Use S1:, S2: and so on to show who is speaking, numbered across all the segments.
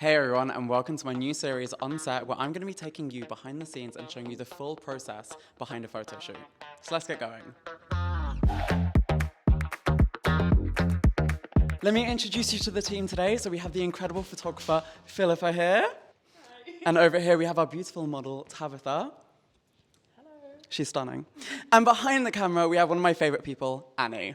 S1: Hey everyone, and welcome to my new series on set where I'm going to be taking you behind the scenes and showing you the full process behind a photo shoot. So let's get going. Let me introduce you to the team today. So we have the incredible photographer Philippa here.
S2: Hi.
S1: And over here we have our beautiful model Tabitha.
S2: Hello.
S1: She's stunning. And behind the camera we have one of my favorite people, Annie.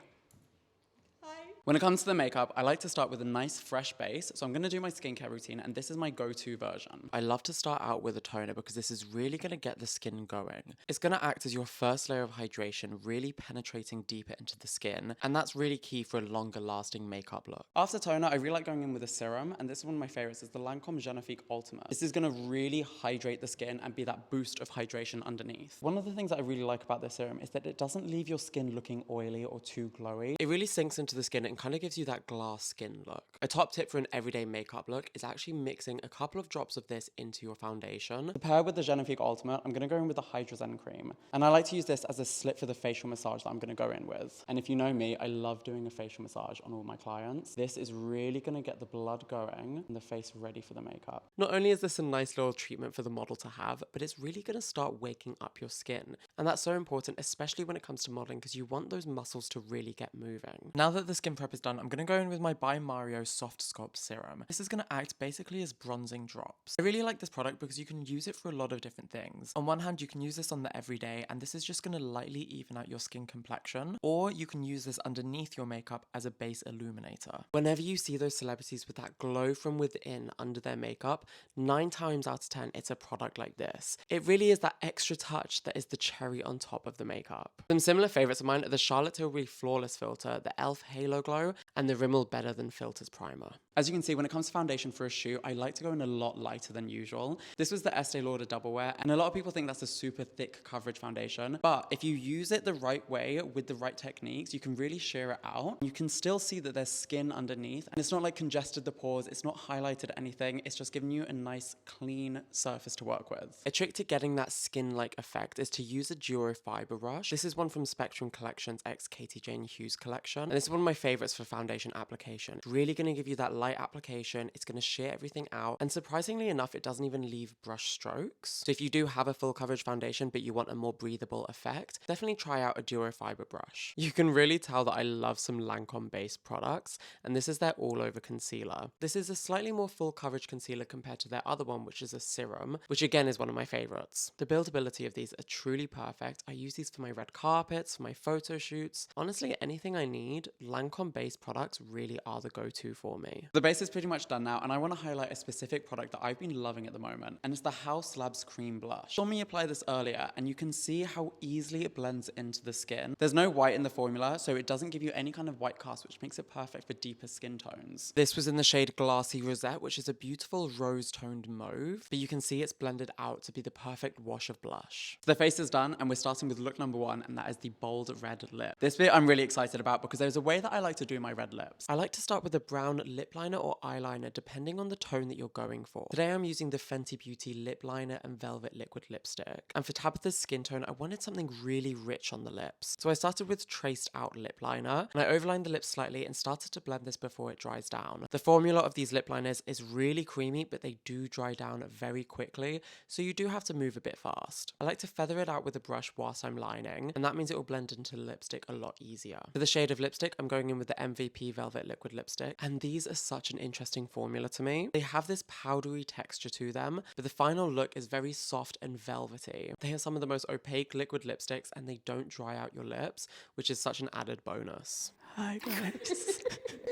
S1: When it comes to the makeup, I like to start with a nice fresh base, so I'm going to do my skincare routine, and this is my go-to version. I love to start out with a toner because this is really going to get the skin going. It's going to act as your first layer of hydration, really penetrating deeper into the skin, and that's really key for a longer lasting makeup look. After toner, I really like going in with a serum, and this is one of my favorites, is the Lancome Genifique Ultimate. This is going to really hydrate the skin and be that boost of hydration underneath. One of the things that I really like about this serum is that it doesn't leave your skin looking oily or too glowy. It really sinks into the skin and kind of gives you that glass skin look. A top tip for an everyday makeup look is actually mixing a couple of drops of this into your foundation. To pair with the Genifique Ultimate, I'm going to go in with the Hydrozen Cream. And I like to use this as a slip for the facial massage that I'm going to go in with. And if you know me, I love doing a facial massage on all my clients. This is really going to get the blood going and the face ready for the makeup. Not only is this a nice little treatment for the model to have, but it's really going to start waking up your skin. And that's so important, especially when it comes to modeling, because you want those muscles to really get moving. Now that the skin prep is done, I'm going to go in with my By Mario Soft Sculpt Serum. This is going to act basically as bronzing drops. I really like this product because you can use it for a lot of different things. On one hand, you can use this on the everyday, and this is just going to lightly even out your skin complexion, or you can use this underneath your makeup as a base illuminator. Whenever you see those celebrities with that glow from within under their makeup, 9 times out of 10, it's a product like this. It really is that extra touch that is the cherry on top of the makeup. Some similar favorites of mine are the Charlotte Tilbury Flawless Filter, the e.l.f. Halo Glow, and the Rimmel Better Than Filters Primer. As you can see, when it comes to foundation for a shoot, I like to go in a lot lighter than usual. This was the Estee Lauder Double Wear, and a lot of people think that's a super thick coverage foundation, but if you use it the right way with the right techniques, you can really sheer it out. You can still see that there's skin underneath, and it's not like congested the pores, it's not highlighted anything, it's just giving you a nice clean surface to work with. A trick to getting that skin-like effect is to use a duo fiber brush. This is one from Spectrum Collection's X Katie Jane Hughes collection, and this is one of my favorites for foundation application. It's really going to give you that light application, it's going to sheer everything out, and surprisingly enough, it doesn't even leave brush strokes. So if you do have a full coverage foundation but you want a more breathable effect, definitely try out a duo fiber brush. You can really tell that I love some Lancome based products, and this is their all over concealer. This is a slightly more full coverage concealer compared to their other one, which is a serum, which again is one of my favorites. The buildability of these are truly perfect. I use these for my red carpets, for my photo shoots. Honestly, anything I need, Lancome based products really are the go-to for me. The base is pretty much done now, and I want to highlight a specific product that I've been loving at the moment, and it's the House Labs Cream Blush. Saw me apply this earlier, and you can see how easily it blends into the skin. There's no white in the formula, so it doesn't give you any kind of white cast, which makes it perfect for deeper skin tones. This was in the shade Glassy Rosette, which is a beautiful rose-toned mauve, but you can see it's blended out to be the perfect wash of blush. So the face is done, and we're starting with look number 1, and that is the bold red lip. This bit I'm really excited about because there's a way that I like to do my red lips. I like to start with a brown lip liner or eyeliner depending on the tone that you're going for. Today I'm using the Fenty Beauty lip liner and velvet liquid lipstick. And for Tabitha's skin tone, I wanted something really rich on the lips. So I started with traced out lip liner, and I overlined the lips slightly and started to blend this before it dries down. The formula of these lip liners is really creamy, but they do dry down very quickly, so you do have to move a bit fast. I like to feather it out with a brush whilst I'm lining, and that means it will blend into the lipstick a lot easier. For the shade of lipstick, I'm going in with the MVP Velvet Liquid Lipstick, and these are such an interesting formula to me. They have this powdery texture to them, but the final look is very soft and velvety. They are some of the most opaque liquid lipsticks, and they don't dry out your lips, which is such an added bonus. Hi guys,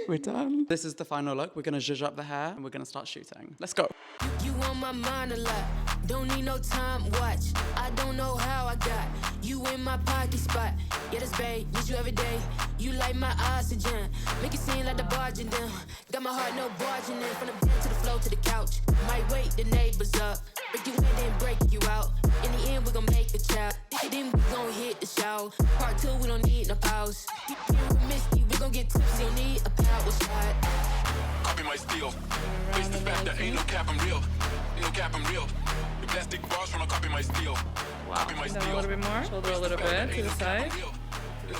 S1: we're done. This is the final look. We're gonna zhuzh up the hair, and we're gonna start shooting. Let's go.
S3: You on my mind a lot, don't need no time, watch. I don't know how I got you in my pocket spot. Yeah, that's babe, need you every day. You like my oxygen, make it seem like the barging down. Got my heart no barging in, from the bed to the floor to the couch. Might wake the neighbors up, break you in then break you out. In the end we gon' make a child, then we gon' hit the shower. Part 2 we don't need no pause. You with Misty, we gon' get tipsy, don't need a power shot.
S4: Copy my steel. Face the fact that ain't no cap, I'm real. Ain't no cap, I'm real. The plastic bars tryna copy my steel.
S2: Wow.
S4: Copy my
S2: Down
S4: steel.
S2: a little bit more. Shoulder a little bit to the side.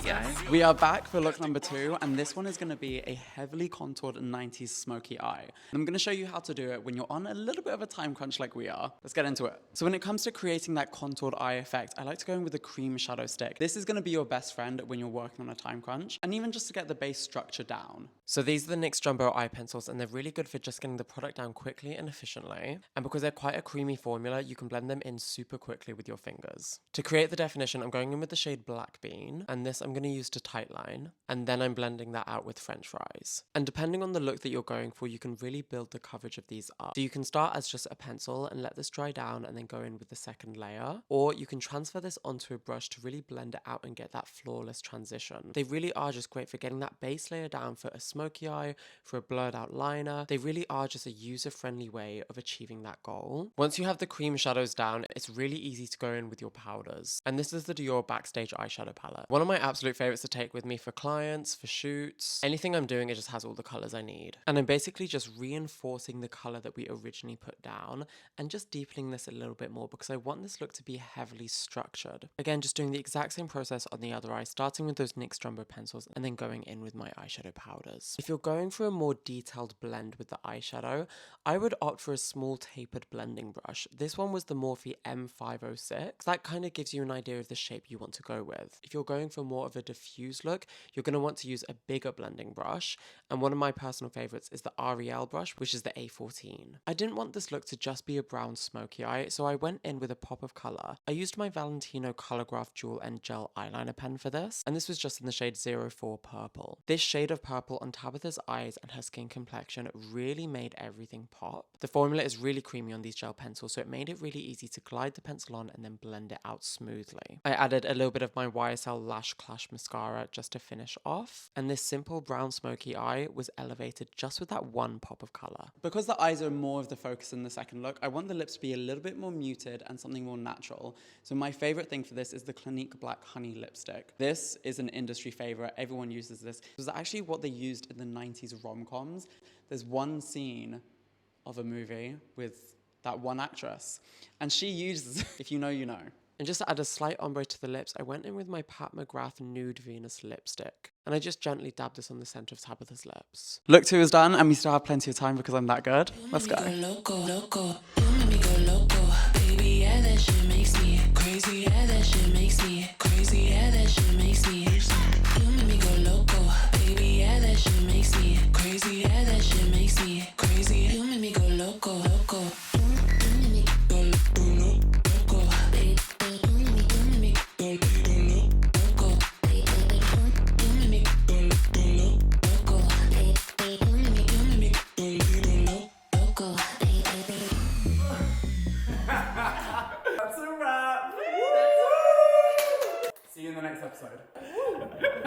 S2: Yeah.
S1: We are back for look number 2, and this one is going to be a heavily contoured 90s smoky eye. And I'm going to show you how to do it when you're on a little bit of a time crunch like we are. Let's get into it. So when it comes to creating that contoured eye effect, I like to go in with a cream shadow stick. This is going to be your best friend when you're working on a time crunch, and even just to get the base structure down.
S5: So these are the NYX Jumbo eye pencils, and they're really good for just getting the product down quickly and efficiently. And because they're quite a creamy formula, you can blend them in super quickly with your fingers. To create the definition, I'm going in with the shade Black Bean, and this I'm going to use to tightline, and then I'm blending that out with French fries. And depending on the look that you're going for, you can really build the coverage of these up. So you can start as just a pencil and let this dry down and then go in with the second layer, or you can transfer this onto a brush to really blend it out and get that flawless transition. They really are just great for getting that base layer down for a smoky eye, for a blurred out liner. They really are just a user-friendly way of achieving that goal. Once you have the cream shadows down, it's really easy to go in with your powders. And this is the Dior Backstage eyeshadow palette. One of my absolute favorites to take with me for clients, for shoots, anything I'm doing, it just has all the colors I need. And I'm basically just reinforcing the color that we originally put down and just deepening this a little bit more because I want this look to be heavily structured. Again, just doing the exact same process on the other eye, starting with those NYX Jumbo pencils and then going in with my eyeshadow powders. If you're going for a more detailed blend with the eyeshadow, I would opt for a small tapered blending brush. This one was the Morphe M506. That kind of gives you an idea of the shape you want to go with. If you're going for more of a diffuse look, you're going to want to use a bigger blending brush, and one of my personal favorites is the REL brush, which is the A14. I didn't want this look to just be a brown smoky eye, so I went in with a pop of color. I used my Valentino Colorgraph Jewel End Gel eyeliner pen for this, and this was just in the shade 04 Purple. This shade of purple on Tabitha's eyes and her skin complexion really made everything pop. The formula is really creamy on these gel pencils, so it made it really easy to glide the pencil on and then blend it out smoothly. I added a little bit of my YSL Lash Clash mascara just to finish off, and this simple brown smoky eye was elevated just with that one pop of color.
S1: Because the eyes are more of the focus in the second look, I want the lips to be a little bit more muted and something more natural. So my favorite thing for this is the Clinique Black Honey lipstick. This is an industry favorite. Everyone uses this. It was actually what they used in the 90s rom-coms. There's one scene of a movie with that one actress, and she uses, if you know, you know.
S5: And just to add a slight ombre to the lips, I went in with my Pat McGrath Nude Venus lipstick. And I just gently dabbed this on the center of Tabitha's lips.
S1: Look 2 is done, and we still have plenty of time because I'm that good. Let's go.
S3: Loco, loco. You make me go loco. Baby, yeah, that shit makes me crazy. Yeah, that shit makes me crazy. Yeah, that shit makes me. You make me go loco. Baby, yeah, that shit makes me crazy. Yeah, that shit makes me crazy. You make me go loco, loco. You make me go loco, loco.
S1: That's a wrap. See you in the next episode.